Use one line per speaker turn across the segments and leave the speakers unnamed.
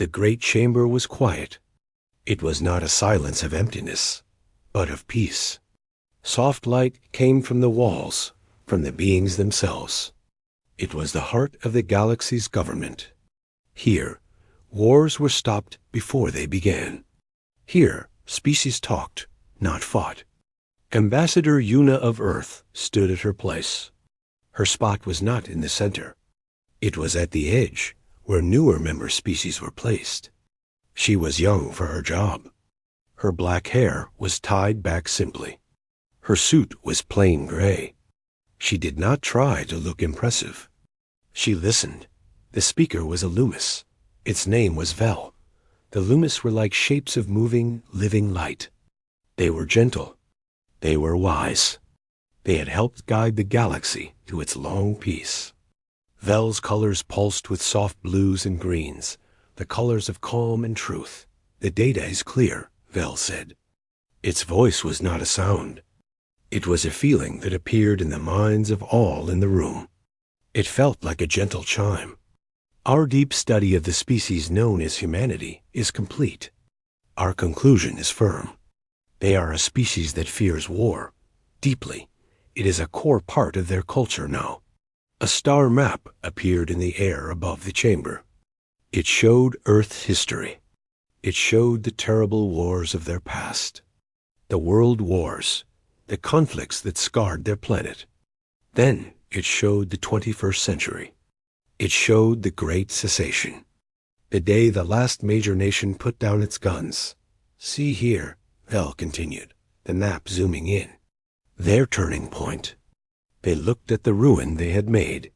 The great chamber was quiet. It was not a silence of emptiness, but of peace. Soft light came from the walls, from the beings themselves. It was the heart of the galaxy's government. Here, wars were stopped before they began. Here, species talked, not fought. Ambassador Yuna of Earth stood at her place. Her spot was not in the center. It was at the edge, where newer member species were placed. She was young for her job. Her black hair was tied back simply. Her suit was plain gray. She did not try to look impressive. She listened. The speaker was a Loomis. Its name was Vel. The Loomis were like shapes of moving, living light. They were gentle. They were wise. They had helped guide the galaxy to its long peace. Vel's colors pulsed with soft blues and greens, the colors of calm and truth. The data is clear, Vel said. Its voice was not a sound. It was a feeling that appeared in the minds of all in the room. It felt like a gentle chime. Our deep study of the species known as humanity is complete. Our conclusion is firm. They are a species that fears war. Deeply. It is a core part of their culture now. A star map appeared in the air above the chamber. It showed Earth's history. It showed the terrible wars of their past. The world wars. The conflicts that scarred their planet. Then it showed the 21st century. It showed the Great Cessation. The day the last major nation put down its guns. See here, Vel continued, the map zooming in. Their turning point. They looked at the ruin they had made.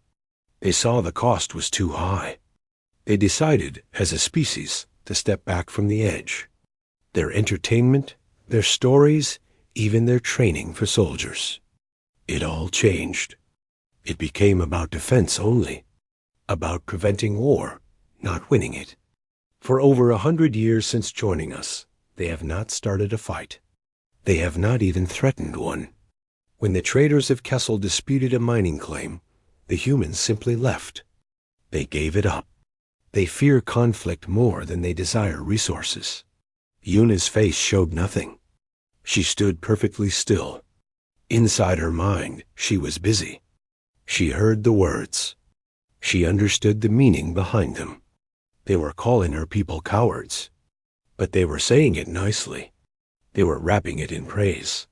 They saw the cost was too high. They decided, as a species, to step back from the edge. Their entertainment, their stories, even their training for soldiers. It all changed. It became about defense only, about preventing war, not winning it. For over 100 years since joining us, they have not started a fight. They have not even threatened one. When the traders of Kessel disputed a mining claim, the humans simply left. They gave it up. They fear conflict more than they desire resources. Yuna's face showed nothing. She stood perfectly still. Inside her mind, she was busy. She heard the words. She understood the meaning behind them. They were calling her people cowards. But they were saying it nicely. They were wrapping it in praise.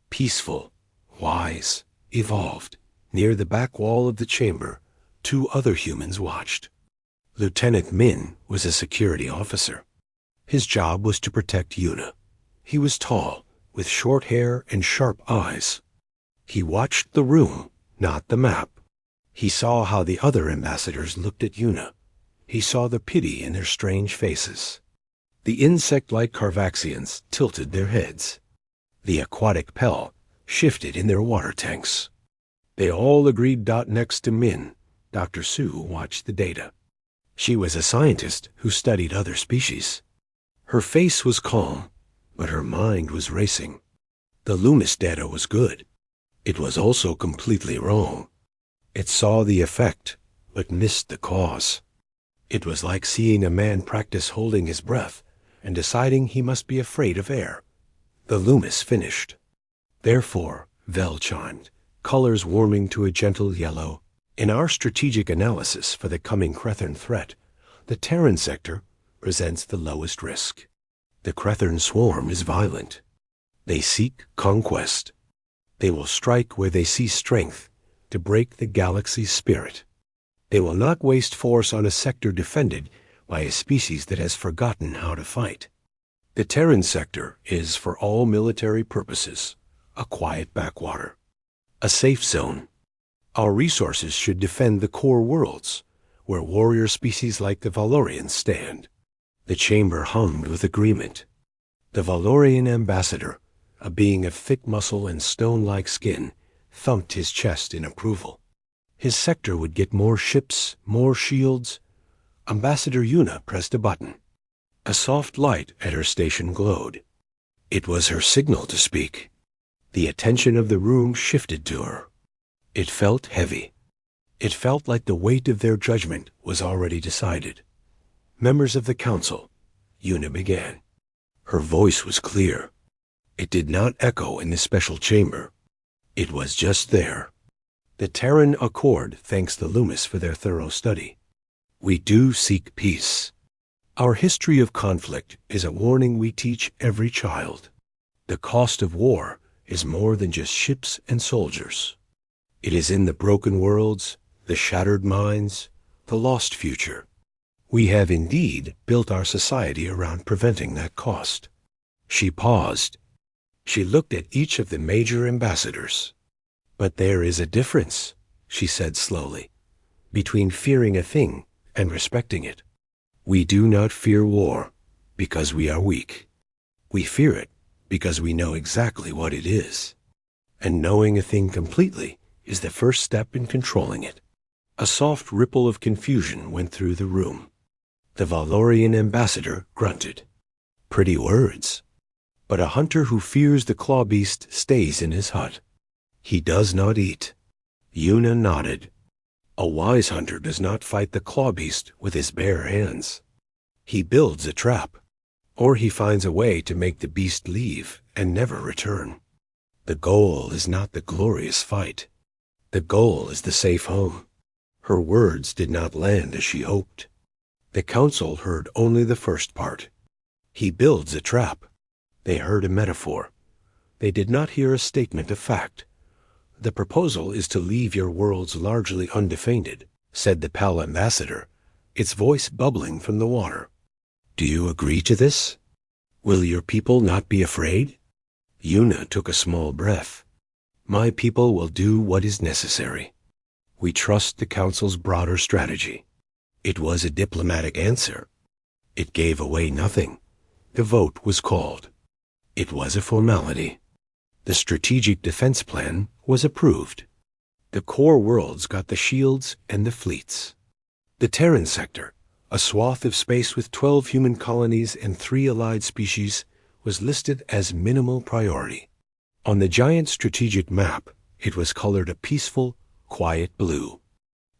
Peaceful, wise, evolved. Near the back wall of the chamber, 2 other humans watched. Lieutenant Min was a security officer. His job was to protect Yuna. He was tall, with short hair and sharp eyes. He watched the room, not the map. He saw how the other ambassadors looked at Yuna. He saw the pity in their strange faces. The insect-like Carvaxians tilted their heads. The aquatic Pell shifted in their water tanks. They all agreed. Next to Min, Dr. Sue watched the data. She was a scientist who studied other species. Her face was calm, but her mind was racing. The Loomis data was good. It was also completely wrong. It saw the effect, but missed the cause. It was like seeing a man practice holding his breath and deciding he must be afraid of air. The Loomis finished. Therefore, Vel chimed, colors warming to a gentle yellow. In our strategic analysis for the coming Crethern threat, the Terran sector presents the lowest risk. The Crethern swarm is violent. They seek conquest. They will strike where they see strength to break the galaxy's spirit. They will not waste force on a sector defended by a species that has forgotten how to fight. The Terran sector is, for all military purposes, a quiet backwater, a safe zone. Our resources should defend the core worlds, where warrior species like the Valorians stand. The chamber hummed with agreement. The Valorian ambassador, a being of thick muscle and stone-like skin, thumped his chest in approval. His sector would get more ships, more shields. Ambassador Yuna pressed a button. A soft light at her station glowed. It was her signal to speak. The attention of the room shifted to her. It felt heavy. It felt like the weight of their judgment was already decided. Members of the council, Una began. Her voice was clear. It did not echo in the special chamber. It was just there. The Terran Accord thanks the Loomis for their thorough study. We do seek peace. Our history of conflict is a warning we teach every child. The cost of war is more than just ships and soldiers. It is in the broken worlds, the shattered minds, the lost future. We have indeed built our society around preventing that cost. She paused. She looked at each of the major ambassadors. But there is a difference, she said slowly, between fearing a thing and respecting it. We do not fear war because we are weak. We fear it because we know exactly what it is. And knowing a thing completely is the first step in controlling it. A soft ripple of confusion went through the room. The Valorian ambassador grunted. Pretty words. But a hunter who fears the claw beast stays in his hut. He does not eat. Una nodded. A wise hunter does not fight the claw beast with his bare hands. He builds a trap, or he finds a way to make the beast leave and never return. The goal is not the glorious fight. The goal is the safe home. Her words did not land as she hoped. The council heard only the first part. He builds a trap. They heard a metaphor. They did not hear a statement of fact. The proposal is to leave your worlds largely undefended, said the Pal ambassador, its voice bubbling from the water. Do you agree to this? Will your people not be afraid? Una took a small breath. My people will do what is necessary. We trust the council's broader strategy. It was a diplomatic answer. It gave away nothing. The vote was called. It was a formality. The strategic defense plan was approved. The core worlds got the shields and the fleets. The Terran sector, a swath of space with 12 human colonies and 3 allied species, was listed as minimal priority. On the giant strategic map, it was colored a peaceful, quiet blue.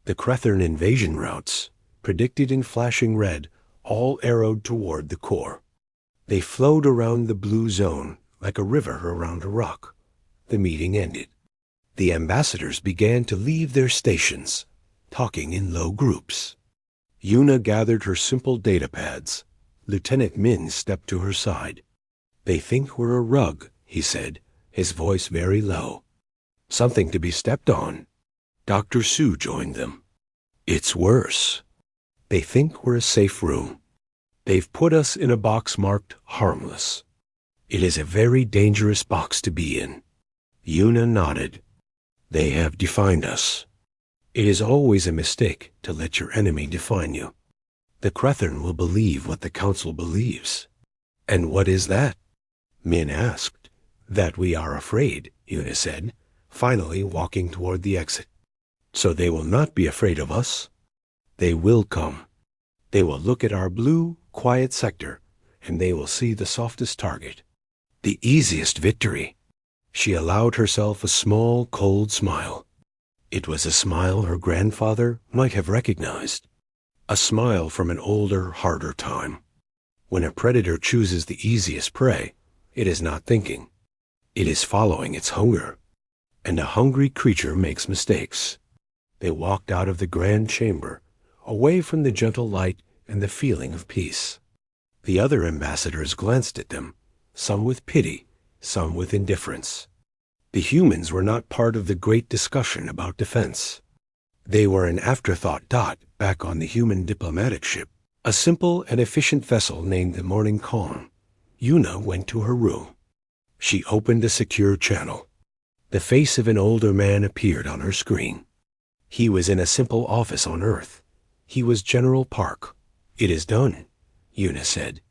The Crethern invasion routes, predicted in flashing red, all arrowed toward the core. They flowed around the blue zone like a river around a rock. The meeting ended. The ambassadors began to leave their stations, talking in low groups. Una gathered her simple data pads. Lieutenant Min stepped to her side. They think we're a rug, he said, his voice very low. Something to be stepped on. Dr. Sue joined them. It's worse. They think we're a safe room. They've put us in a box marked harmless. It is a very dangerous box to be in. Una nodded. They have defined us. It is always a mistake to let your enemy define you. The Crethern will believe what the council believes. And what is that? Min asked. That we are afraid, Una said, finally walking toward the exit. So they will not be afraid of us. They will come. They will look at our blue, quiet sector, and they will see the softest target. The easiest victory. She allowed herself a small, cold smile. It was a smile her grandfather might have recognized. A smile from an older, harder time. When a predator chooses the easiest prey, it is not thinking. It is following its hunger. And a hungry creature makes mistakes. They walked out of the grand chamber, away from the gentle light and the feeling of peace. The other ambassadors glanced at them, some with pity, some with indifference. The humans were not part of the great discussion about defense. They were an afterthought dot back on the human diplomatic ship, a simple and efficient vessel named the Morning Calm. Una went to her room. She opened a secure channel. The face of an older man appeared on her screen. He was in a simple office on Earth. He was General Park. It is done, Una said.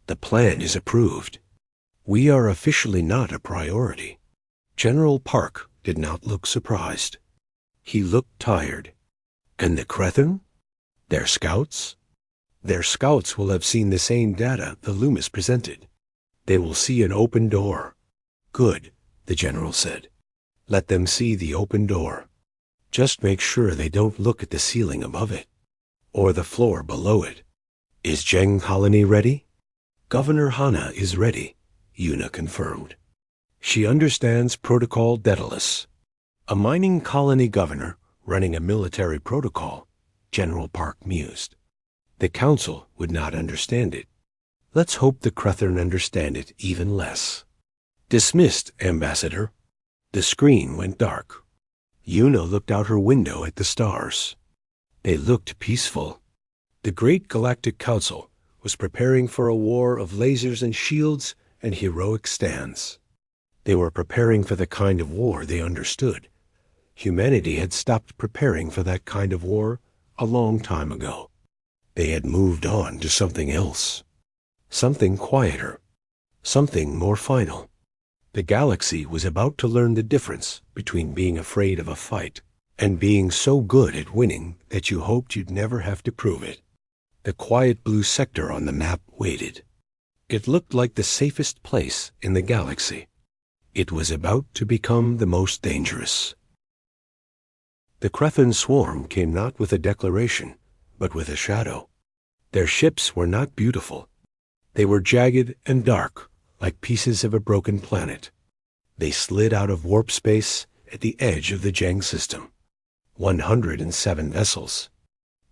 The plan is approved. We are officially not a priority. General Park did not look surprised. He looked tired. And the Crethern? Their scouts? Their scouts will have seen the same data the Loomis presented. They will see an open door. Good, the general said. Let them see the open door. Just make sure they don't look at the ceiling above it, or the floor below it. Is Zheng colony ready? Governor Hana is ready, Yuna confirmed. She understands Protocol Daedalus. A mining colony governor running a military protocol, General Park mused. The council would not understand it. Let's hope the Crethern understand it even less. Dismissed, Ambassador. The screen went dark. Yuna looked out her window at the stars. They looked peaceful. The great Galactic Council was preparing for a war of lasers and shields and heroic stands. They were preparing for the kind of war they understood. Humanity had stopped preparing for that kind of war a long time ago. They had moved on to something else. Something quieter. Something more final. The galaxy was about to learn the difference between being afraid of a fight and being so good at winning that you hoped you'd never have to prove it. The quiet blue sector on the map waited. It looked like the safest place in the galaxy. It was about to become the most dangerous. The Crethern swarm came not with a declaration, but with a shadow. Their ships were not beautiful. They were jagged and dark, like pieces of a broken planet. They slid out of warp space at the edge of the Zheng system. 107 vessels.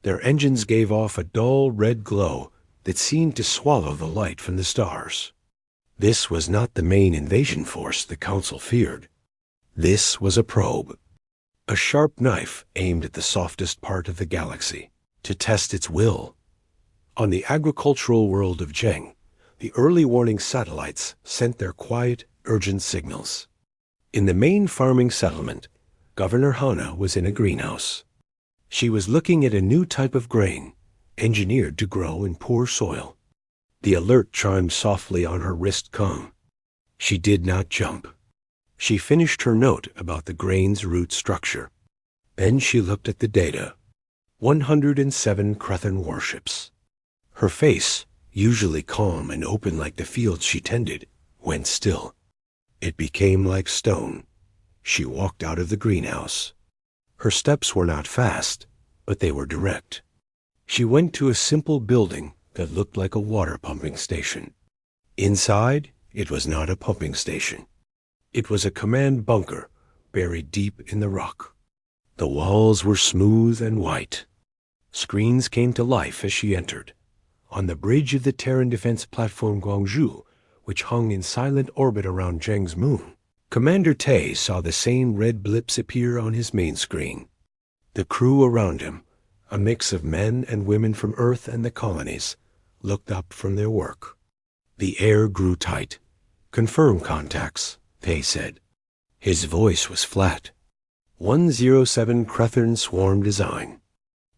Their engines gave off a dull red glow that seemed to swallow the light from the stars. This was not the main invasion force the Council feared. This was a probe. A sharp knife aimed at the softest part of the galaxy, to test its will. On the agricultural world of Zheng, the early warning satellites sent their quiet, urgent signals. In the main farming settlement, Governor Hana was in a greenhouse. She was looking at a new type of grain, engineered to grow in poor soil. The alert chimed softly on her wrist comb. She did not jump. She finished her note about the grain's root structure. Then she looked at the data. 107 Crethern warships. Her face, usually calm and open like the fields she tended, went still. It became like stone. She walked out of the greenhouse. Her steps were not fast, but they were direct. She went to a simple building that looked like a water pumping station. Inside, it was not a pumping station. It was a command bunker buried deep in the rock. The walls were smooth and white. Screens came to life as she entered. On the bridge of the Terran defense platform Guangzhou, which hung in silent orbit around Zheng's moon, Commander Tay saw the same red blips appear on his main screen. The crew around him, a mix of men and women from Earth and the colonies, looked up from their work. The air grew tight. Confirm contacts, Tay said. His voice was flat. 107 Crethern swarm design.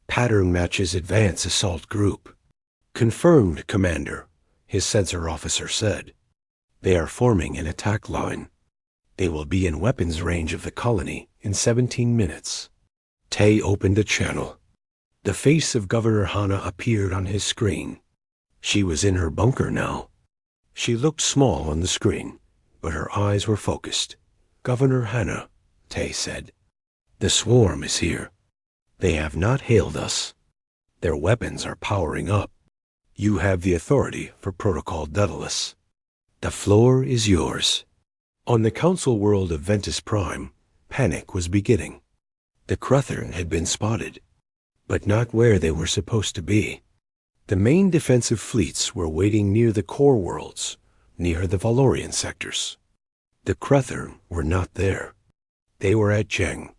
Pattern matches advance assault group. Confirmed, Commander, his sensor officer said. They are forming an attack line. They will be in weapons range of the colony in 17 minutes. Tay opened a channel. The face of Governor Hana appeared on his screen. She was in her bunker now. She looked small on the screen, but her eyes were focused. Governor Hana, Tay said. The swarm is here. They have not hailed us. Their weapons are powering up. You have the authority for Protocol Daedalus. The floor is yours. On the council world of Ventus Prime, panic was beginning. The Crethern had been spotted, but not where they were supposed to be. The main defensive fleets were waiting near the core worlds, near the Valorian sectors. The Crethern were not there. They were at Zheng,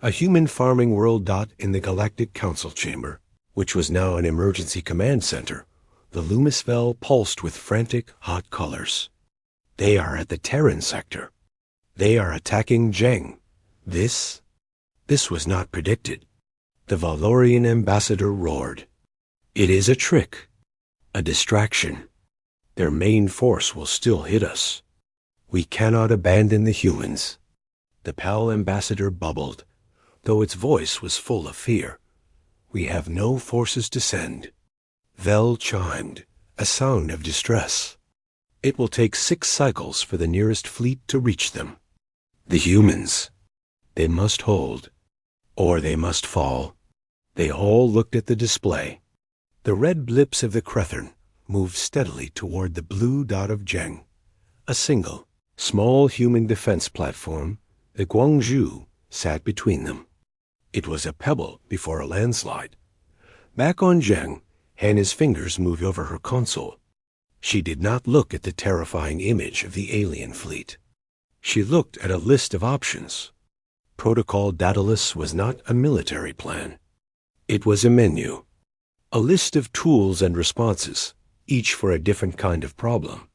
a human farming world dot in the Galactic Council chamber, which was now an emergency command center. The Lumisvel pulsed with frantic, hot colors. They are at the Terran sector. They are attacking Zheng. This was not predicted. The Valorian ambassador roared. It is a trick, a distraction. Their main force will still hit us. We cannot abandon the humans. The PAL ambassador bubbled, though its voice was full of fear. We have no forces to send. Vel chimed, a sound of distress. It will take 6 cycles for the nearest fleet to reach them. The humans. They must hold, or they must fall. They all looked at the display. The red blips of the Crethern moved steadily toward the blue dot of Zheng. A single, small human defense platform, the Guangzhou, sat between them. It was a pebble before a landslide. Back on Zheng, Hannah's fingers moved over her console. She did not look at the terrifying image of the alien fleet. She looked at a list of options. Protocol Daedalus was not a military plan. It was a menu. A list of tools and responses, each for a different kind of problem.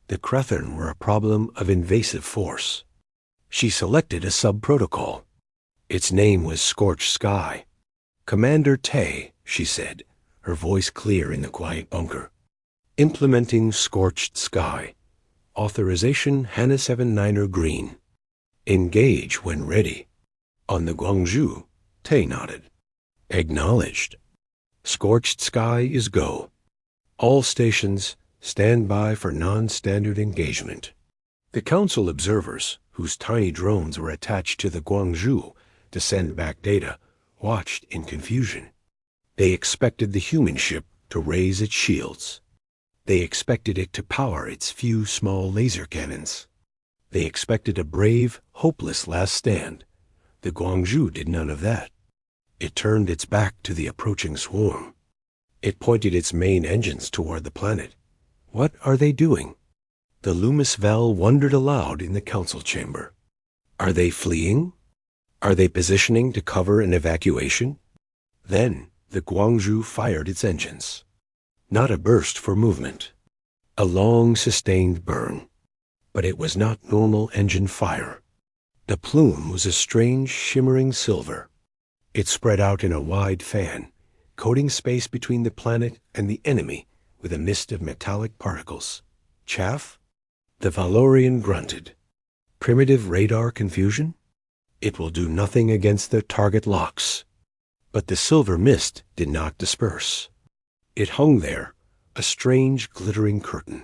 The Crethern were a problem of invasive force. She selected a sub-protocol. Its name was Scorched Sky. Commander Tay, she said, her voice clear in the quiet bunker. Implementing Scorched Sky. Authorization Hannah 79er Green. Engage when ready. On the Guangzhou, Tay nodded. Acknowledged. Scorched Sky is go. All stations, stand by for non-standard engagement. The Council observers, whose tiny drones were attached to the Guangzhou to send back data, watched in confusion. They expected the human ship to raise its shields. They expected it to power its few small laser cannons. They expected a brave, hopeless last stand. The Guangzhou did none of that. It turned its back to the approaching swarm. It pointed its main engines toward the planet. What are they doing? The Loomis Val wondered aloud in the council chamber. Are they fleeing? Are they positioning to cover an evacuation? Then the Guangzhou fired its engines. Not a burst for movement. A long, sustained burn. But it was not normal engine fire. The plume was a strange, shimmering silver. It spread out in a wide fan, coating space between the planet and the enemy with a mist of metallic particles. Chaff? The Valorian grunted. Primitive radar confusion? It will do nothing against the target locks. But the silver mist did not disperse. It hung there, a strange glittering curtain.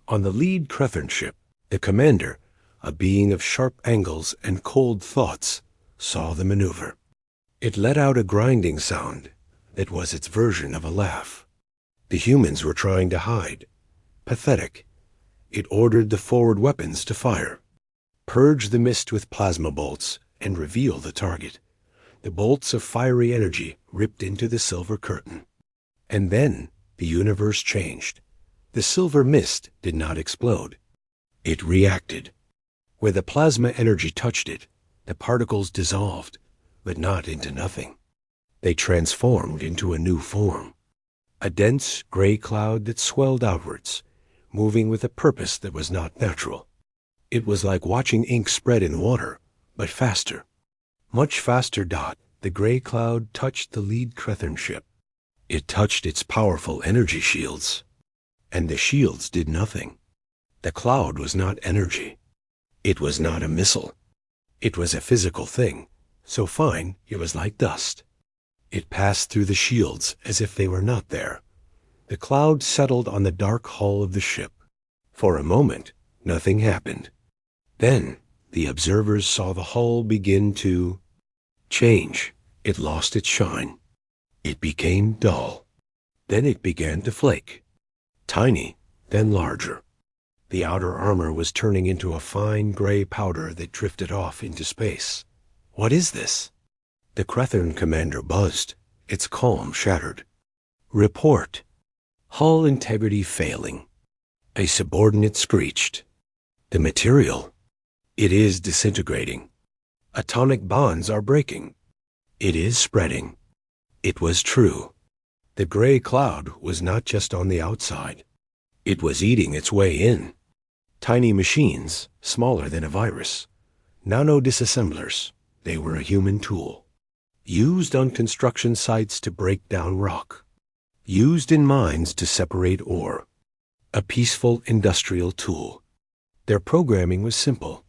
On the lead Crethern ship, the commander, a being of sharp angles and cold thoughts, saw the maneuver. It let out a grinding sound that was its version of a laugh. The humans were trying to hide. Pathetic. It ordered the forward weapons to fire. Purge the mist with plasma bolts and reveal the target. The bolts of fiery energy ripped into the silver curtain. And then the universe changed. The silver mist did not explode. It reacted. Where the plasma energy touched it, the particles dissolved, but not into nothing. They transformed into a new form. A dense gray cloud that swelled outwards, moving with a purpose that was not natural. It was like watching ink spread in water, but faster. Much faster. The gray cloud touched the lead Crethern ship. It touched its powerful energy shields. And the shields did nothing. The cloud was not energy. It was not a missile. It was a physical thing, so fine it was like dust. It passed through the shields as if they were not there. The cloud settled on the dark hull of the ship. For a moment, nothing happened. Then, the observers saw the hull begin to change. It lost its shine. It became dull. Then it began to flake. Tiny, then larger. The outer armor was turning into a fine gray powder that drifted off into space. What is this? The Crethern commander buzzed, its calm shattered. Report. Hull integrity failing. A subordinate screeched. The material. It is disintegrating. Atomic bonds are breaking. It is spreading. It was true. The gray cloud was not just on the outside. It was eating its way in. Tiny machines, smaller than a virus. Nano-disassemblers. They were a human tool. Used on construction sites to break down rock. Used in mines to separate ore. A peaceful industrial tool. Their programming was simple.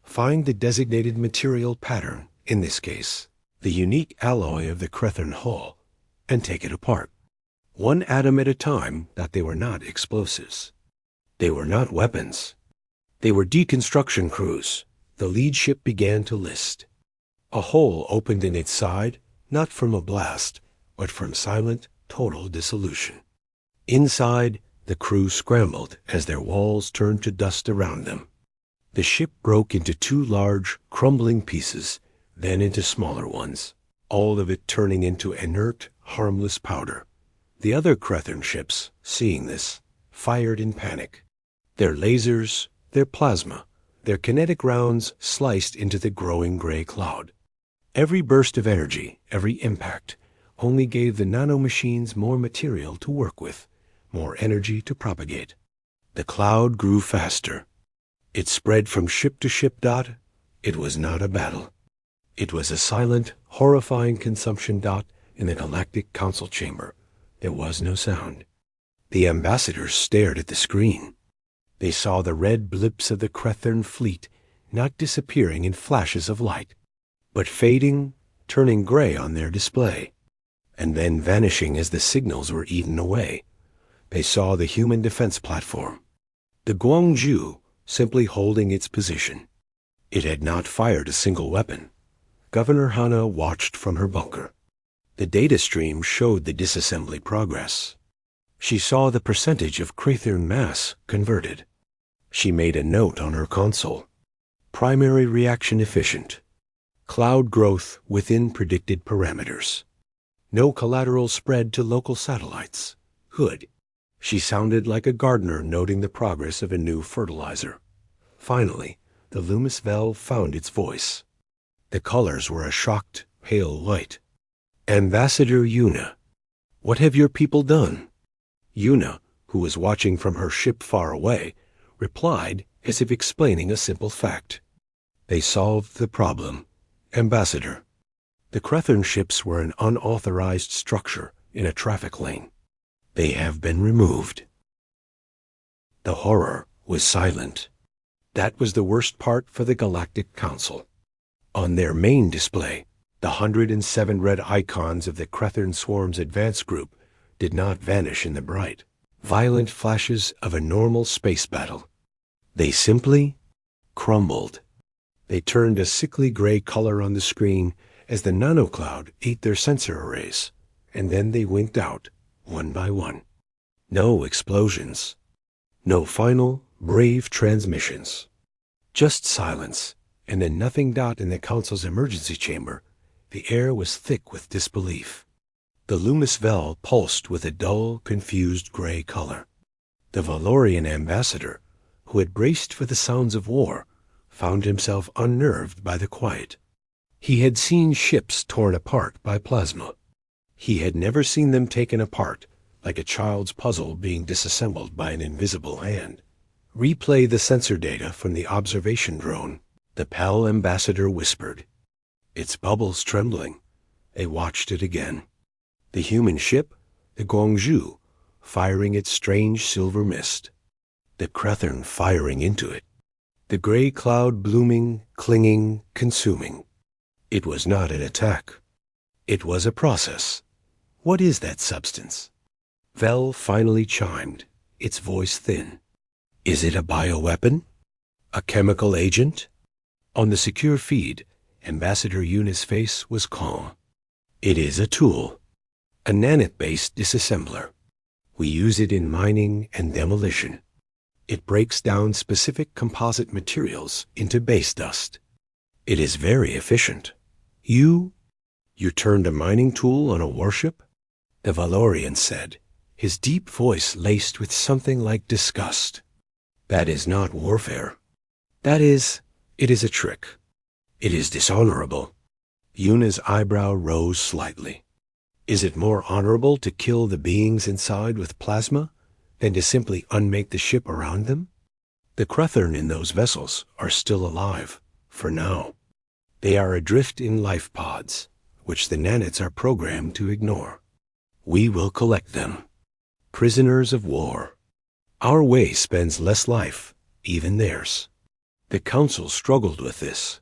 Find the designated material pattern, in this case, the unique alloy of the Crethern hull, and take it apart. One atom at a time. That they were not explosives. They were not weapons. They were deconstruction crews. The lead ship began to list. A hole opened in its side, not from a blast, but from silent, total dissolution. Inside, the crew scrambled as their walls turned to dust around them. The ship broke into two large, crumbling pieces, then into smaller ones, all of it turning into inert, harmless powder. The other Crethern ships, seeing this, fired in panic. Their lasers, their plasma, their kinetic rounds sliced into the growing gray cloud. Every burst of energy, every impact, only gave the nanomachines more material to work with, more energy to propagate. The cloud grew faster. It spread from ship to ship. It was not a battle. It was a silent, horrifying consumption. In the Galactic Council chamber, there was no sound. The ambassadors stared at the screen. They saw the red blips of the Crethern fleet not disappearing in flashes of light, but fading, turning gray on their display, and then vanishing as the signals were eaten away. They saw the human defense platform, the Guangzhou, simply holding its position. It had not fired a single weapon. Governor Hana watched from her bunker. The data stream showed the disassembly progress. She saw the percentage of Crethern mass converted. She made a note on her console. Primary reaction efficient. Cloud growth within predicted parameters. No collateral spread to local satellites. Good. She sounded like a gardener noting the progress of a new fertilizer. Finally, the Loomis valve found its voice. The colors were a shocked, pale white. Ambassador Yuna, what have your people done? Yuna, who was watching from her ship far away, replied as if explaining a simple fact. They solved the problem. Ambassador, the Crethern ships were an unauthorized structure in a traffic lane. They have been removed. The horror was silent. That was the worst part for the Galactic Council. On their main display, the 107 red icons of the Crethern Swarm's advance group did not vanish in the bright, violent flashes of a normal space battle. They simply crumbled. They turned a sickly gray color on the screen as the nanocloud ate their sensor arrays, and then they winked out, one by one. No explosions. No final, brave transmissions. Just silence, and then nothing. In the Council's emergency chamber, the air was thick with disbelief. The Loomis Vel pulsed with a dull, confused gray color. The Valorian ambassador, who had braced for the sounds of war, found himself unnerved by the quiet. He had seen ships torn apart by plasma. He had never seen them taken apart, like a child's puzzle being disassembled by an invisible hand. Replay the sensor data from the observation drone, the PAL ambassador whispered. Its bubbles trembling. They watched it again. The human ship, the Guangzhou, firing its strange silver mist. The Crethern firing into it. The gray cloud blooming, clinging, consuming. It was not an attack. It was a process. What is that substance? Vel finally chimed, its voice thin. Is it a bioweapon? A chemical agent? On the secure feed, Ambassador Yuna's face was calm. It is a tool. A nanite-based disassembler. We use it in mining and demolition. It breaks down specific composite materials into base dust. It is very efficient. You turned a mining tool on a warship? The Valorian said, his deep voice laced with something like disgust. That is not warfare. It is a trick. It is dishonorable. Yuna's eyebrow rose slightly. Is it more honorable to kill the beings inside with plasma than to simply unmake the ship around them? The Crethern in those vessels are still alive, for now. They are adrift in life pods, which the nanites are programmed to ignore. We will collect them. Prisoners of war. Our way spends less life, even theirs. The Council struggled with this.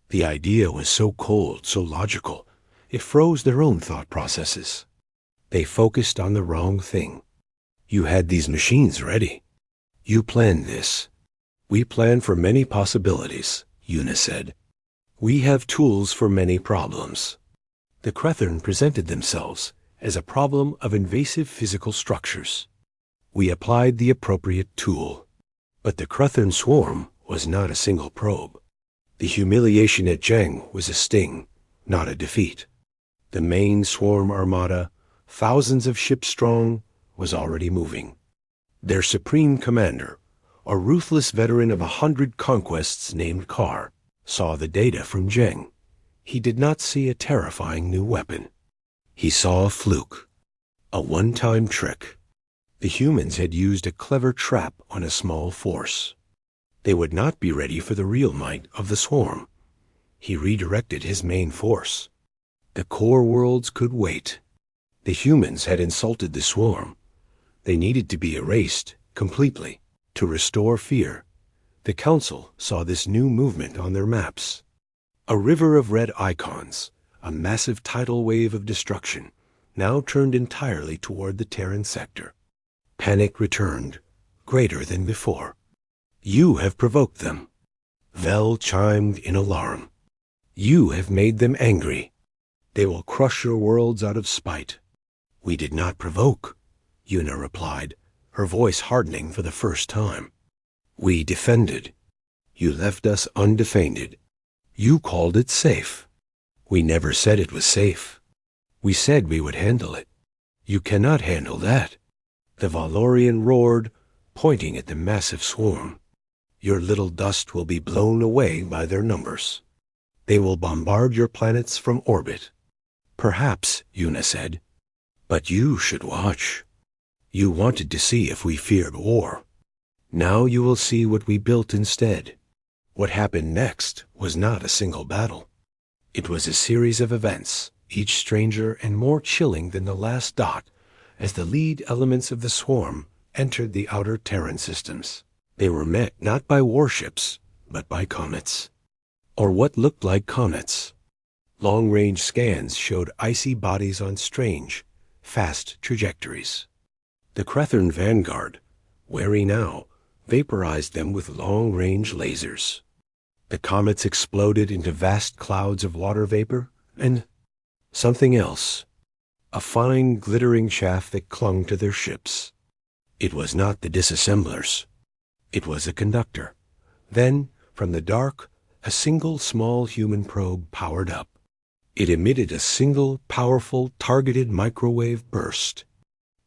The idea was so cold, so logical, it froze their own thought processes. They focused on the wrong thing. You had these machines ready. You planned this. We plan for many possibilities, Yuna said. We have tools for many problems. The Crethern presented themselves as a problem of invasive physical structures. We applied the appropriate tool. But the Crethern swarm was not a single probe. The humiliation at Zheng was a sting, not a defeat. The main swarm armada, thousands of ships strong, was already moving. Their supreme commander, a ruthless veteran of 100 conquests named Carr, saw the data from Zheng. He did not see a terrifying new weapon. He saw a fluke, a one-time trick. The humans had used a clever trap on a small force. They would not be ready for the real might of the swarm. He redirected his main force. The core worlds could wait. The humans had insulted the swarm. They needed to be erased completely to restore fear. The Council saw this new movement on their maps. A river of red icons, a massive tidal wave of destruction, now turned entirely toward the Terran sector. Panic returned, greater than before. You have provoked them. Vel chimed in alarm. You have made them angry. They will crush your worlds out of spite. We did not provoke, Yuna replied, her voice hardening for the first time. We defended. You left us undefended. You called it safe. We never said it was safe. We said we would handle it. You cannot handle that. The Valorian roared, pointing at the massive swarm. Your little dust will be blown away by their numbers. They will bombard your planets from orbit. Perhaps, Yuna said. But you should watch. You wanted to see if we feared war. Now you will see what we built instead. What happened next was not a single battle. It was a series of events, each stranger and more chilling than the last dot, as the lead elements of the swarm entered the outer Terran systems. They were met not by warships, but by comets. Or what looked like comets. Long-range scans showed icy bodies on strange, fast trajectories. The Crethern vanguard, wary now, vaporized them with long-range lasers. The comets exploded into vast clouds of water vapor and something else, a fine glittering chaff that clung to their ships. It was not the disassemblers. It was a conductor. Then, from the dark, a single small human probe powered up. It emitted a single, powerful, targeted microwave burst.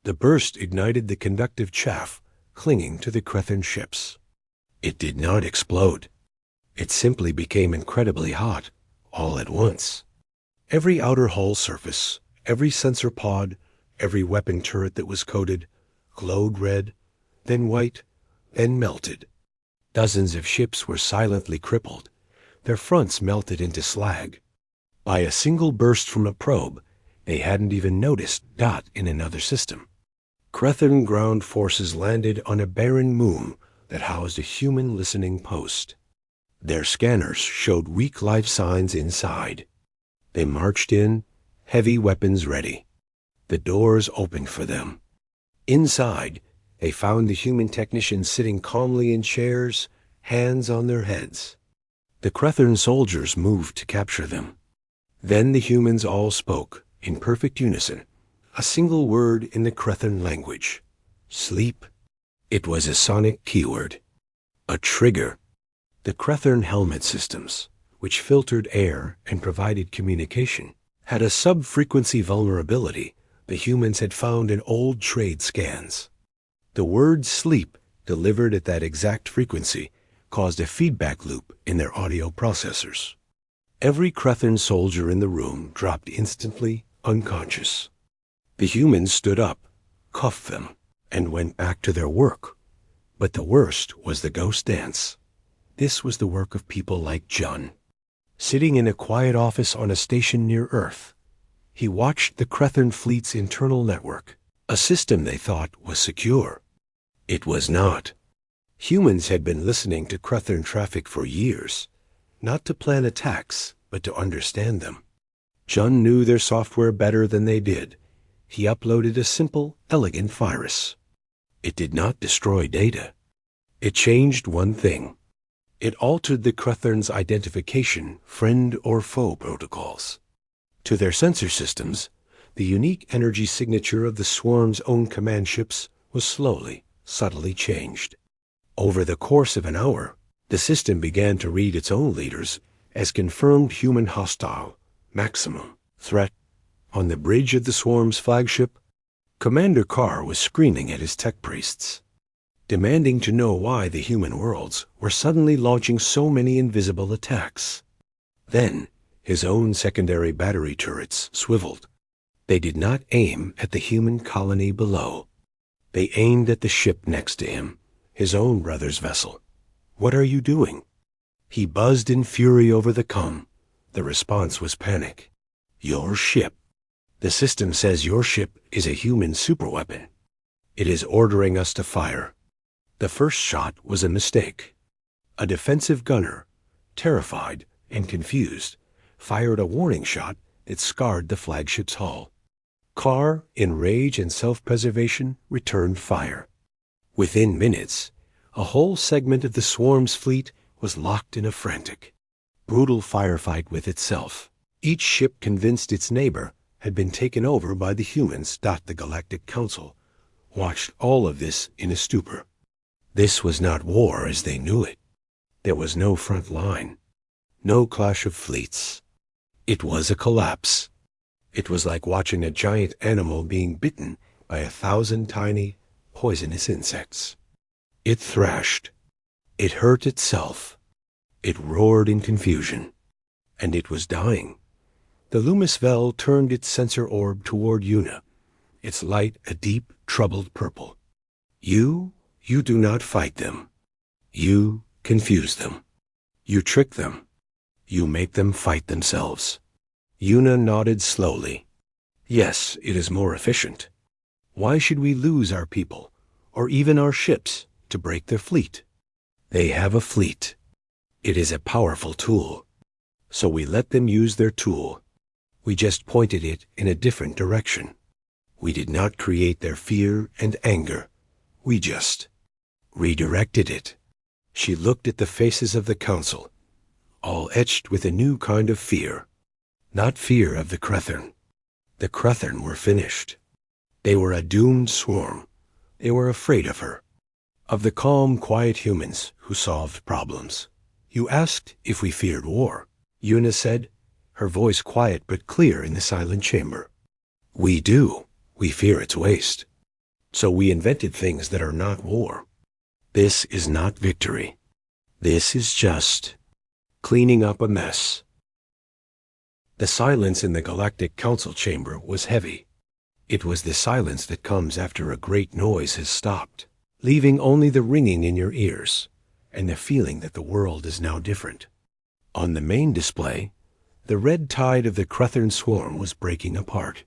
The burst ignited the conductive chaff clinging to the Crethern ships. It did not explode. It simply became incredibly hot, all at once. Every outer hull surface, every sensor pod, every weapon turret that was coated, glowed red, then white, then melted. Dozens of ships were silently crippled. Their fronts melted into slag. By a single burst from a probe, they hadn't even noticed Dot in another system. Crethern ground forces landed on a barren moon that housed a human listening post. Their scanners showed weak life signs inside. They marched in, heavy weapons ready. The doors opened for them. Inside, they found the human technicians sitting calmly in chairs, hands on their heads. The Crethern soldiers moved to capture them. Then the humans all spoke, in perfect unison, a single word in the Crethern language. Sleep. It was a sonic keyword. A trigger. The Crethern helmet systems, which filtered air and provided communication, had a sub-frequency vulnerability the humans had found in old trade scans. The word sleep, delivered at that exact frequency, caused a feedback loop in their audio processors. Every Crethern soldier in the room dropped instantly, unconscious. The humans stood up, cuffed them, and went back to their work. But the worst was the ghost dance. This was the work of people like Jun. Sitting in a quiet office on a station near Earth, he watched the Crethern fleet's internal network, a system they thought was secure. It was not. Humans had been listening to Crethern traffic for years, not to plan attacks, but to understand them. Jun knew their software better than they did. He uploaded a simple, elegant virus. It did not destroy data. It changed one thing. It altered the Crethern's identification, friend or foe protocols. To their sensor systems, The unique energy signature of the swarm's own command ships was slowly, subtly changed. Over the course of an hour, the system began to read its own leaders as confirmed human hostile, maximum threat. On the bridge of the swarm's flagship, Commander Carr was screaming at his tech priests, demanding to know why the human worlds were suddenly launching so many invisible attacks. Then, his own secondary battery turrets swiveled. They did not aim at the human colony below. They aimed at the ship next to him, his own brother's vessel. "What are you doing?" He buzzed in fury over the comm. The response was panic. "Your ship. The system says your ship is a human superweapon. It is ordering us to fire." The first shot was a mistake. A defensive gunner, terrified and confused, fired a warning shot that scarred the flagship's hull. Carr, in rage and self-preservation, returned fire. Within minutes, a whole segment of the swarm's fleet was locked in a frantic, brutal firefight with itself. Each ship convinced its neighbor had been taken over by the humans. The Galactic Council watched all of this in a stupor. This was not war as they knew it. There was no front line, no clash of fleets. It was a collapse. It was like watching a giant animal being bitten by 1,000 tiny, poisonous insects. It thrashed. It hurt itself. It roared in confusion. And it was dying. The Loomis Vel turned its sensor orb toward Una, its light a deep, troubled purple. You do not fight them. You confuse them. You trick them. You make them fight themselves. Una nodded slowly. "Yes, it is more efficient. Why should we lose our people, or even our ships, to break their fleet? They have a fleet. It is a powerful tool. So we let them use their tool. We just pointed it in a different direction. We did not create their fear and anger. We just redirected it." She looked at the faces of the council, all etched with a new kind of fear. Not fear of the Crethern. The Crethern were finished. They were a doomed swarm. They were afraid of her. Of the calm, quiet humans who solved problems. "You asked if we feared war," Una said, her voice quiet but clear in the silent chamber. "We do. We fear its waste. So we invented things that are not war. This is not victory. This is just cleaning up a mess." The silence in the Galactic Council chamber was heavy. It was the silence that comes after a great noise has stopped, leaving only the ringing in your ears and the feeling that the world is now different. On the main display, the red tide of the Crethern swarm was breaking apart,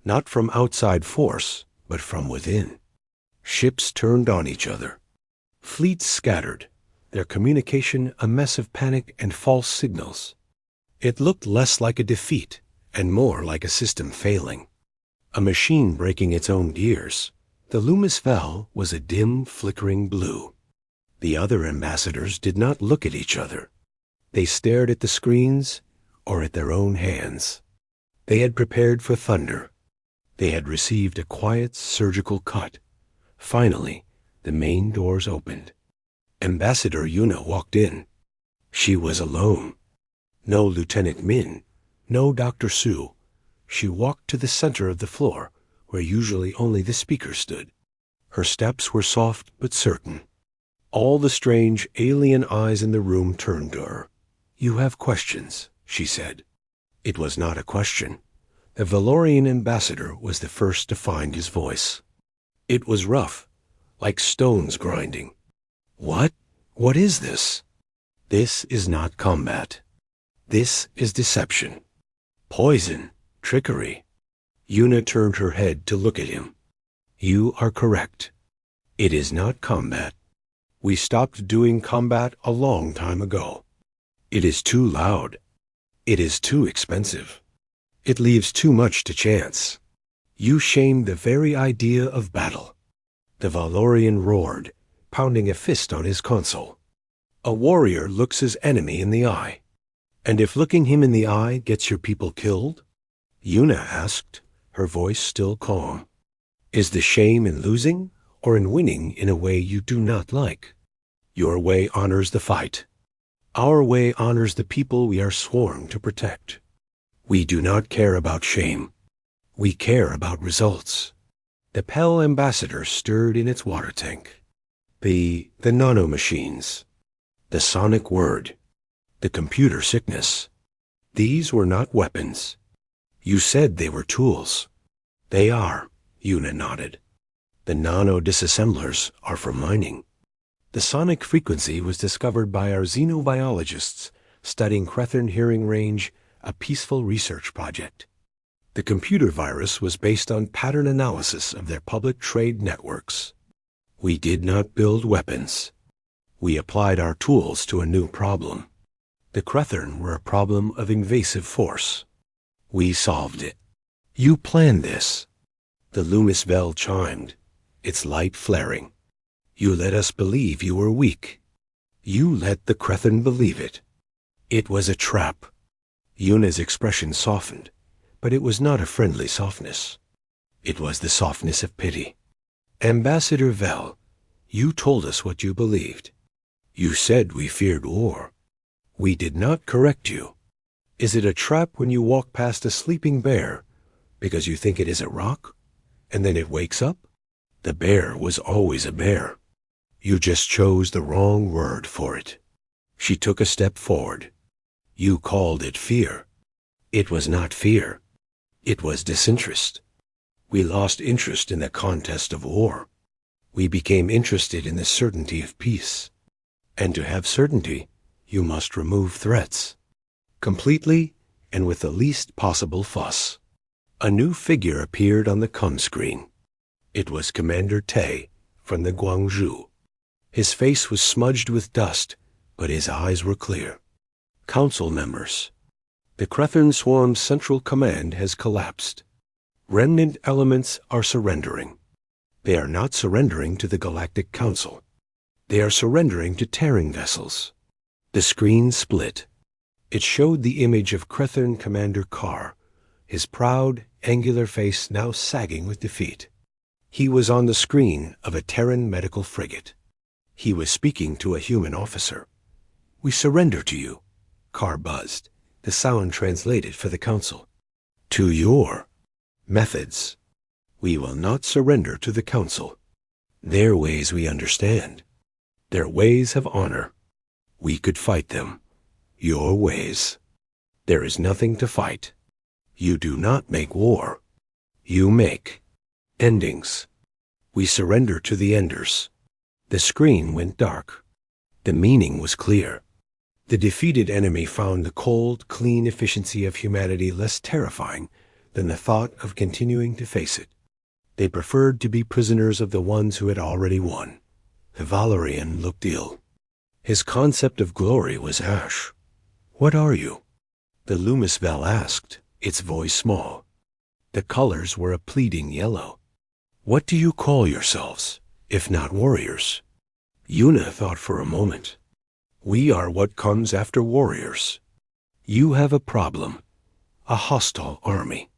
not from outside force, but from within. Ships turned on each other. Fleets scattered, their communication a mess of panic and false signals. It looked less like a defeat and more like a system failing, a machine breaking its own gears. The Loomis Vel was a dim, flickering blue. The other ambassadors did not look at each other. They stared at the screens or at their own hands. They had prepared for thunder. They had received a quiet, surgical cut. Finally, the main doors opened. Ambassador Una walked in. She was alone. No Lieutenant Min, no Dr. Sue. She walked to the center of the floor, where usually only the speaker stood. Her steps were soft but certain. All the strange, alien eyes in the room turned to her. "You have questions," she said. It was not a question. The Valorian ambassador was the first to find his voice. It was rough, like stones grinding. "What? What is this?" "This is not combat. This is deception. Poison, trickery." Una turned her head to look at him. "You are correct. It is not combat. We stopped doing combat a long time ago. It is too loud. It is too expensive. It leaves too much to chance. You shame the very idea of battle." The Valorian roared, pounding a fist on his console. "A warrior looks his enemy in the eye. And if looking him in the eye gets your people killed?" Una asked, her voice still calm. Is the shame in losing or in winning in a way you do not like? Your way honors the fight. Our way honors the people we are sworn to protect. We do not care about shame. We care about results. The Pell ambassador stirred in its water tank. The nanomachines, the sonic word, the computer sickness. These were not weapons. You said they were tools. They are, Yuna nodded. The nano-disassemblers are for mining. The sonic frequency was discovered by our xenobiologists studying Crethern Hearing Range, a peaceful research project. The computer virus was based on pattern analysis of their public trade networks. We did not build weapons. We applied our tools to a new problem. The Crethern were a problem of invasive force. We solved it. You planned this. The Loomis bell chimed, its light flaring. You let us believe you were weak. You let the Crethern believe it. It was a trap. Yuna's expression softened, but it was not a friendly softness. It was the softness of pity. Ambassador Vel, you told us what you believed. You said we feared war. We did not correct you. Is it a trap when you walk past a sleeping bear because you think it is a rock, and then it wakes up? The bear was always a bear. You just chose the wrong word for it. She took a step forward. You called it fear. It was not fear. It was disinterest. We lost interest in the contest of war. We became interested in the certainty of peace. And to have certainty, you must remove threats. Completely and with the least possible fuss. A new figure appeared on the comm screen. It was Commander Tay from the Guangzhou. His face was smudged with dust, but his eyes were clear. Council members. The Crethern Swarm's central command has collapsed. Remnant elements are surrendering. They are not surrendering to the Galactic Council. They are surrendering to tearing vessels. The screen split. It showed the image of Crethern Commander Carr, his proud, angular face now sagging with defeat. He was on the screen of a Terran medical frigate. He was speaking to a human officer. We surrender to you, Carr buzzed, the sound translated for the Council. To your methods. We will not surrender to the Council. Their ways we understand. Their ways have honor. We could fight them. Your ways. There is nothing to fight. You do not make war. You make endings. We surrender to the enders. The screen went dark. The meaning was clear. The defeated enemy found the cold, clean efficiency of humanity less terrifying than the thought of continuing to face it. They preferred to be prisoners of the ones who had already won. The Valerian looked ill. His concept of glory was ash. What are you? The Loomis Vel asked, its voice small. The colors were a pleading yellow. What do you call yourselves, if not warriors? Yuna thought for a moment. We are what comes after warriors. You have a problem, a hostile army.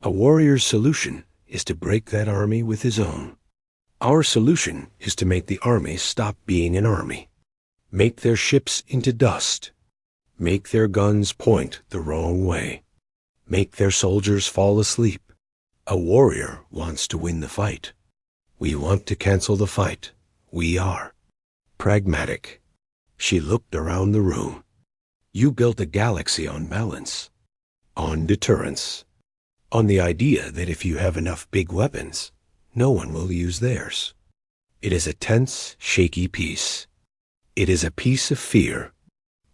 A warrior's solution is to break that army with his own. Our solution is to make the army stop being an army. Make their ships into dust. Make their guns point the wrong way. Make their soldiers fall asleep. A warrior wants to win the fight. We want to cancel the fight. We are pragmatic. She looked around the room. You built a galaxy on balance, on deterrence, on the idea that if you have enough big weapons, no one will use theirs. It is a tense, shaky peace. It is a peace of fear.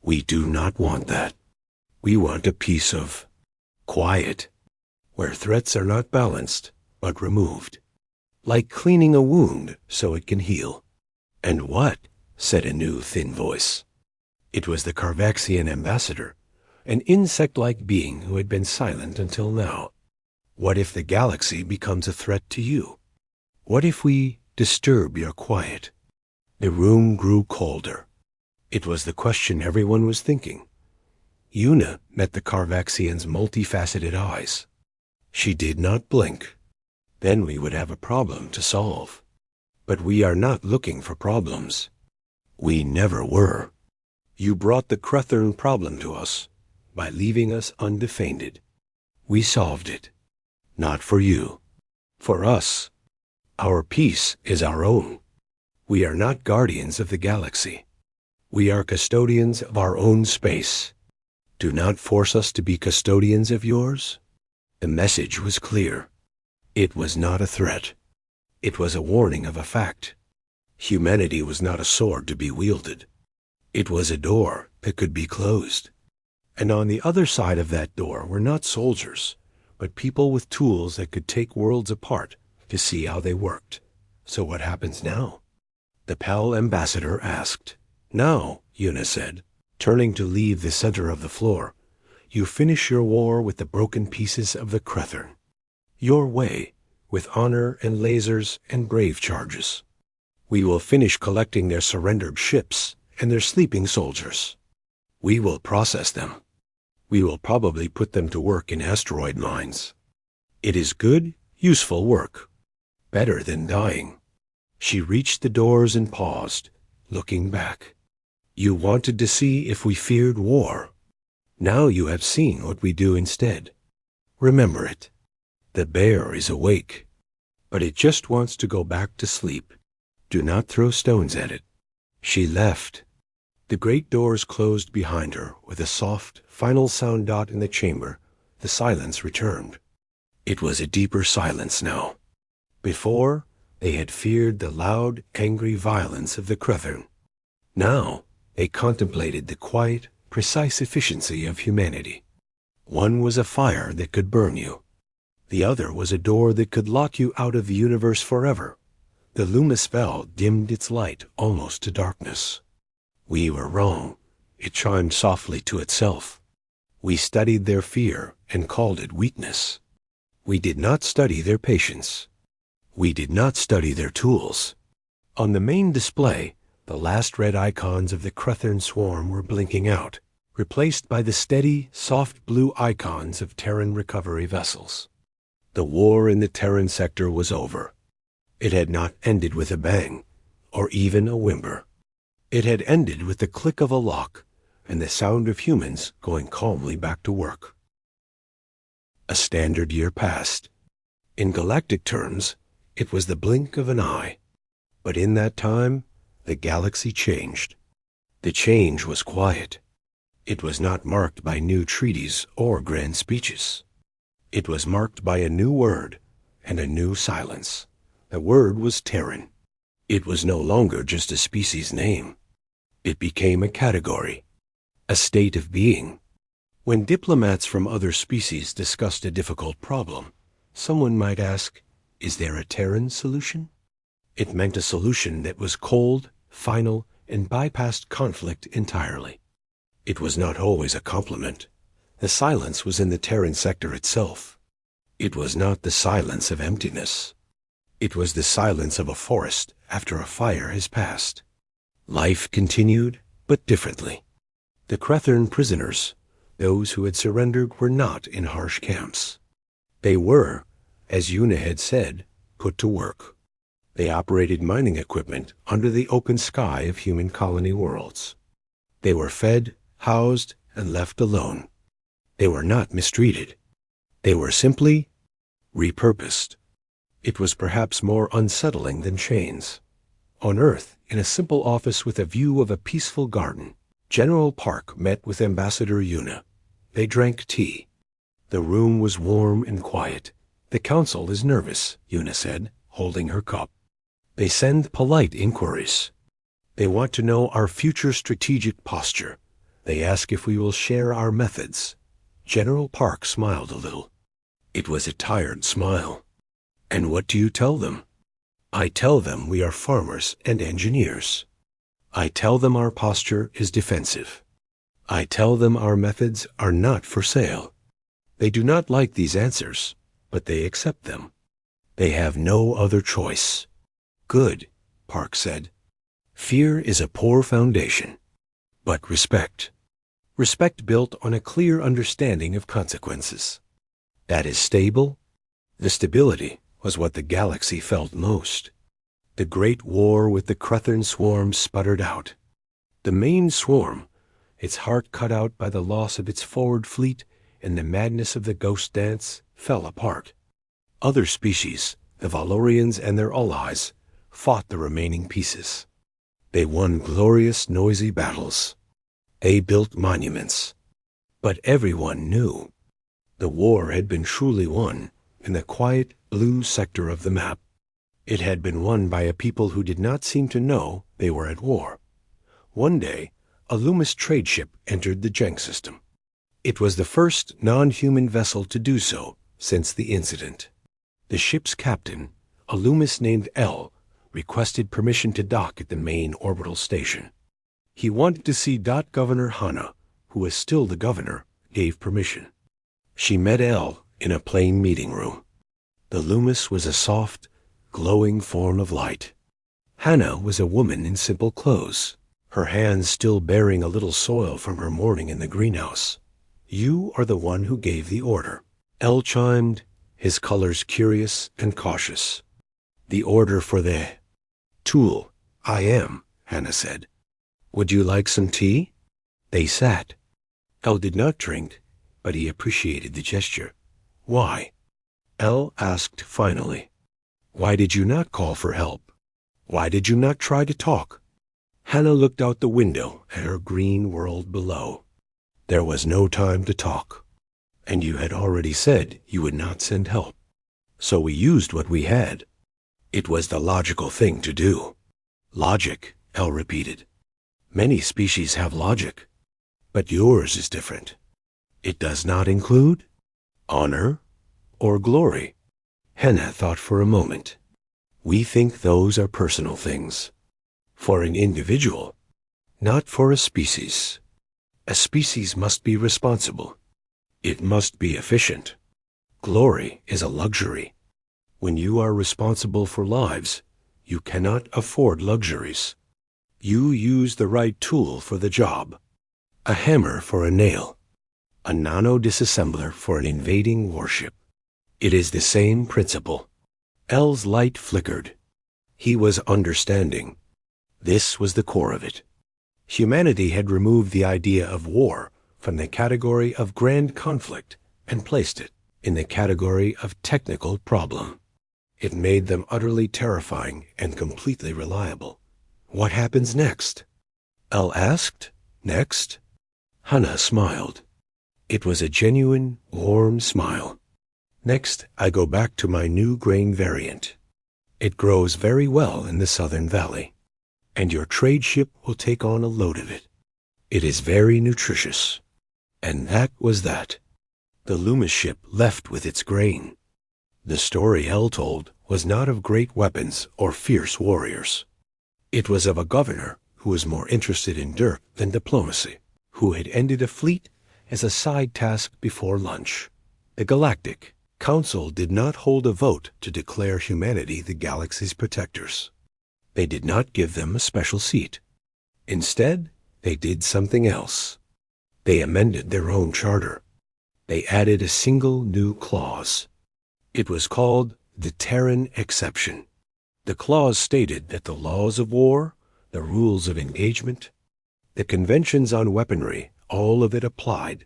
We do not want that. We want a peace of quiet, where threats are not balanced, but removed. Like cleaning a wound so it can heal. And what? Said a new, thin voice. It was the Carvaxian ambassador, an insect-like being who had been silent until now. What if the galaxy becomes a threat to you? What if we disturb your quiet? The room grew colder. It was the question everyone was thinking. Yuna met the Carvaxian's multifaceted eyes. She did not blink. Then we would have a problem to solve. But we are not looking for problems. We never were. You brought the Crethern problem to us by leaving us undefended. We solved it. Not for you. For us. Our peace is our own. We are not guardians of the galaxy. We are custodians of our own space. Do not force us to be custodians of yours. The message was clear. It was not a threat. It was a warning of a fact. Humanity was not a sword to be wielded. It was a door that could be closed. And on the other side of that door were not soldiers, but people with tools that could take worlds apart to see how they worked. So what happens now? The PAL ambassador asked. Now, Una said, turning to leave the center of the floor, you finish your war with the broken pieces of the Crethern. Your way, with honor and lasers and brave charges. We will finish collecting their surrendered ships and their sleeping soldiers. We will process them. We will probably put them to work in asteroid mines. It is good, useful work. Better than dying. She reached the doors and paused, looking back. You wanted to see if we feared war. Now you have seen what we do instead. Remember it. The bear is awake, but it just wants to go back to sleep. Do not throw stones at it. She left. The great doors closed behind her with a soft, final sound dot in the chamber. The silence returned. It was a deeper silence now. Before, they had feared the loud, angry violence of the Crethern. Now, they contemplated the quiet, precise efficiency of humanity. One was a fire that could burn you. The other was a door that could lock you out of the universe forever. The Luma spell dimmed its light almost to darkness. We were wrong. It chimed softly to itself. We studied their fear and called it weakness. We did not study their patience. We did not study their tools. On the main display, the last red icons of the Crethern swarm were blinking out, replaced by the steady, soft blue icons of Terran recovery vessels. The war in the Terran sector was over. It had not ended with a bang, or even a whimper. It had ended with the click of a lock and the sound of humans going calmly back to work. A standard year passed. In galactic terms, it was the blink of an eye. But in that time, the galaxy changed. The change was quiet. It was not marked by new treaties or grand speeches. It was marked by a new word and a new silence. The word was Terran. It was no longer just a species name. It became a category, a state of being. When diplomats from other species discussed a difficult problem, someone might ask, is there a Terran solution? It meant a solution that was cold, final, and bypassed conflict entirely. It was not always a compliment. The silence was in the Terran sector itself. It was not the silence of emptiness. It was the silence of a forest after a fire has passed. Life continued, but differently. The Crethern prisoners, those who had surrendered, were not in harsh camps. They were, as Una had said, put to work. They operated mining equipment under the open sky of human colony worlds. They were fed, housed, and left alone. They were not mistreated. They were simply repurposed. It was perhaps more unsettling than chains. On Earth, in a simple office with a view of a peaceful garden, General Park met with Ambassador Una. They drank tea. The room was warm and quiet. The council is nervous, Una said, holding her cup. They send polite inquiries. They want to know our future strategic posture. They ask if we will share our methods. General Park smiled a little. It was a tired smile. And what do you tell them? I tell them we are farmers and engineers. I tell them our posture is defensive. I tell them our methods are not for sale. They do not like these answers, but they accept them. They have no other choice. Good, Park said. Fear is a poor foundation. But respect. Respect built on a clear understanding of consequences. That is stable The stability was what the galaxy felt most. The great war with the Crethern swarm sputtered out. The main swarm, its heart cut out by the loss of its forward fleet and the madness of the ghost dance, fell apart. Other species, the Valorians and their allies, fought the remaining pieces. They won glorious, noisy battles. They built monuments. But everyone knew the war had been truly won in the quiet blue sector of the map. It had been won by a people who did not seem to know they were at war. One day, a Loomis trade ship entered the Jenk system. It was the first non-human vessel to do so since the incident. The ship's captain, a Loomis named L, requested permission to dock at the main orbital station. He wanted to see Governor Hana, who was still the governor, gave permission. She met L in a plain meeting room. The Loomis was a soft, glowing form of light. Hana was a woman in simple clothes, her hands still bearing a little soil from her morning in the greenhouse. "You are the one who gave the order," L chimed, his colors curious and cautious. "The order for the tool. I am," Hana said. "Would you like some tea?" They sat. L did not drink, but he appreciated the gesture. "Why?" L asked finally. "Why did you not call for help? Why did you not try to talk?" Hana looked out the window at her green world below. "There was no time to talk. And you had already said you would not send help. So we used what we had. It was the logical thing to do." "Logic," L repeated. "Many species have logic, but yours is different. It does not include honor or glory." Hana thought for a moment. "We think those are personal things. For an individual, not for a species. A species must be responsible. It must be efficient. Glory is a luxury. When you are responsible for lives, you cannot afford luxuries. You use the right tool for the job. A hammer for a nail. A nano-disassembler for an invading warship. It is the same principle." L's light flickered. He was understanding. This was the core of it. Humanity had removed the idea of war from the category of grand conflict and placed it in the category of technical problem. It made them utterly terrifying and completely reliable. "What happens next?" L asked. "Next?" Hana smiled. It was a genuine, warm smile. "Next, I go back to my new grain variant. It grows very well in the Southern Valley, and your trade ship will take on a load of it. It is very nutritious." And that was that. The Loomis ship left with its grain. The story L told was not of great weapons or fierce warriors. It was of a governor who was more interested in dirt than diplomacy, who had ended a fleet as a side task before lunch. The Galactic Council did not hold a vote to declare humanity the galaxy's protectors. They did not give them a special seat. Instead, they did something else. They amended their own charter. They added a single new clause. It was called the Terran Exception. The clause stated that the laws of war, the rules of engagement, the conventions on weaponry, all of it applied,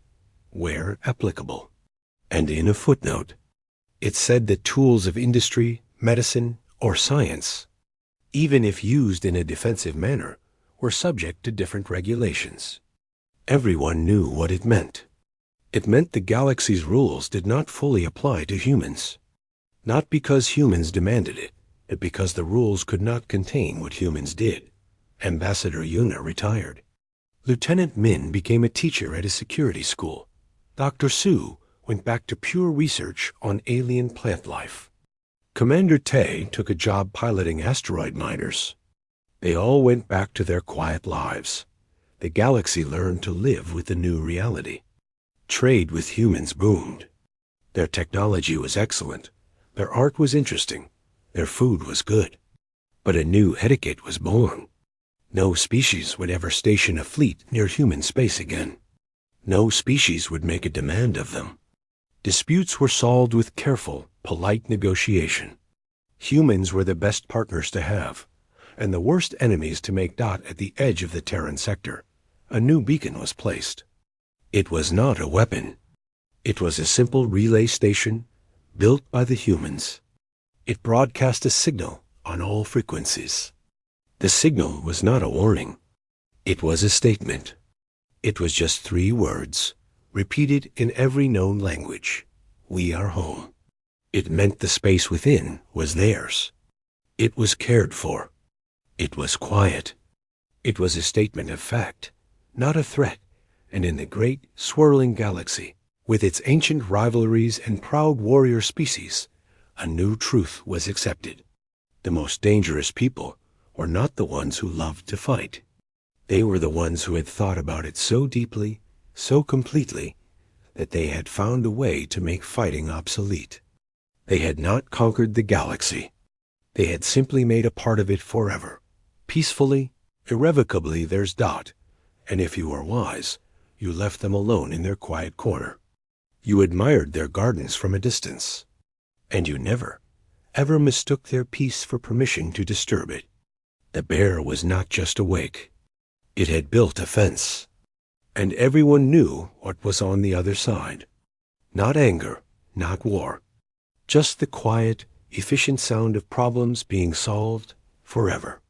where applicable. And in a footnote, it said that tools of industry, medicine, or science, even if used in a defensive manner, were subject to different regulations. Everyone knew what it meant. It meant the galaxy's rules did not fully apply to humans. Not because humans demanded it, but because the rules could not contain what humans did. Ambassador Yuna retired. Lieutenant Min became a teacher at a security school. Dr. Su went back to pure research on alien plant life. Commander Tay took a job piloting asteroid miners. They all went back to their quiet lives. The galaxy learned to live with the new reality. Trade with humans boomed. Their technology was excellent. Their art was interesting. Their food was good. But a new etiquette was born. No species would ever station a fleet near human space again. No species would make a demand of them. Disputes were solved with careful, polite negotiation. Humans were the best partners to have, and the worst enemies to make dot at the edge of the Terran sector. A new beacon was placed. It was not a weapon. It was a simple relay station built by the humans. It broadcast a signal on all frequencies. The signal was not a warning. It was a statement. It was just 3 words, repeated in every known language. We are home. It meant the space within was theirs. It was cared for. It was quiet. It was a statement of fact, not a threat, and in the great, swirling galaxy, with its ancient rivalries and proud warrior species, a new truth was accepted. The most dangerous people were not the ones who loved to fight. They were the ones who had thought about it so deeply, so completely, that they had found a way to make fighting obsolete. They had not conquered the galaxy. They had simply made a part of it forever. Peacefully, irrevocably theirs dot, and if you were wise, you left them alone in their quiet corner. You admired their gardens from a distance, and you never, ever mistook their peace for permission to disturb it. The bear was not just awake. It had built a fence, and everyone knew what was on the other side. Not anger, not war, just the quiet, efficient sound of problems being solved forever.